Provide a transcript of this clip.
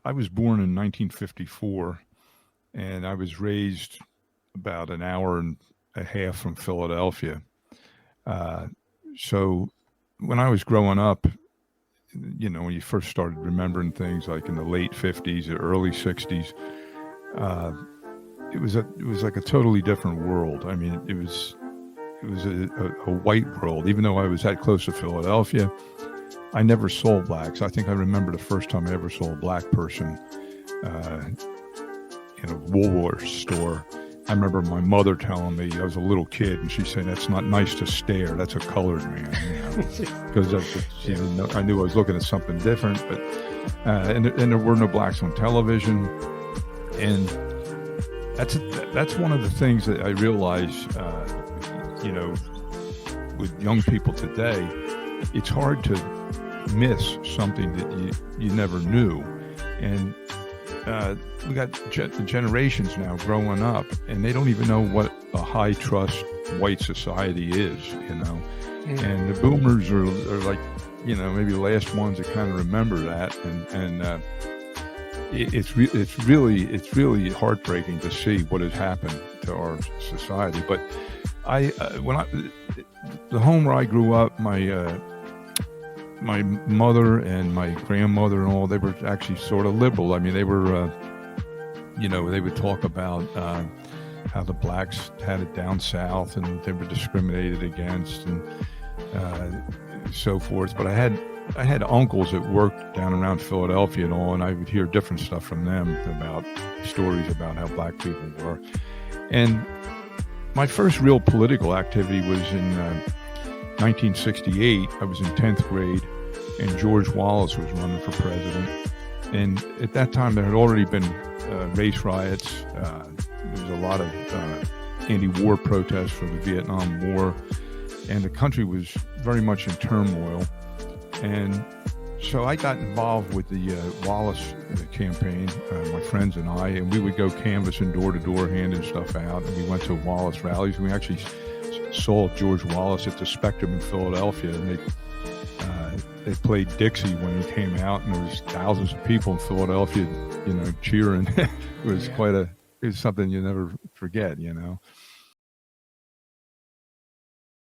I was born in 1954, and I was raised about an hour and a half from Philadelphia. Uh, so when I was growing up, when you first started remembering things like in the late 50s or early 60s, uh, it was like a totally different world. I mean, it was a white world. Even though I was that close to Philadelphia, I never saw blacks. I think I remember the first time I ever saw a black person uh, in a Woolworths store. I remember my mother telling me, I was a little kid, and she said, "That's not nice to stare. That's a colored man." Because I knew I was looking at something different. But and there were no blacks on television, and that's one of the things that I realize. With young people today, it's hard to miss something that you never knew, and we got generations now growing up, and they don't even know what a high trust white society is, and the boomers are like, maybe the last ones that kind of remember that, and it's really heartbreaking to see what has happened to our society. But the home where I grew up, my mother and my grandmother and all, they were actually sort of liberal. I mean, they were, they would talk about how the blacks had it down south and they were discriminated against and so forth. But I had uncles that worked down around Philadelphia and all, and I would hear different stuff from them about stories about how black people were. And my first real political activity was in 1968. I was in 10th grade, and George Wallace was running for president. And at that time, there had already been race riots. There was a lot of anti-war protests for the Vietnam War, and the country was very much in turmoil. And so I got involved with the Wallace campaign, my friends and I, and we would go canvassing door to door, handing stuff out. And we went to Wallace rallies. We actually saw George Wallace at the Spectrum in Philadelphia, and they played Dixie when he came out, and there was thousands of people in Philadelphia, cheering. It was it was something you never forget,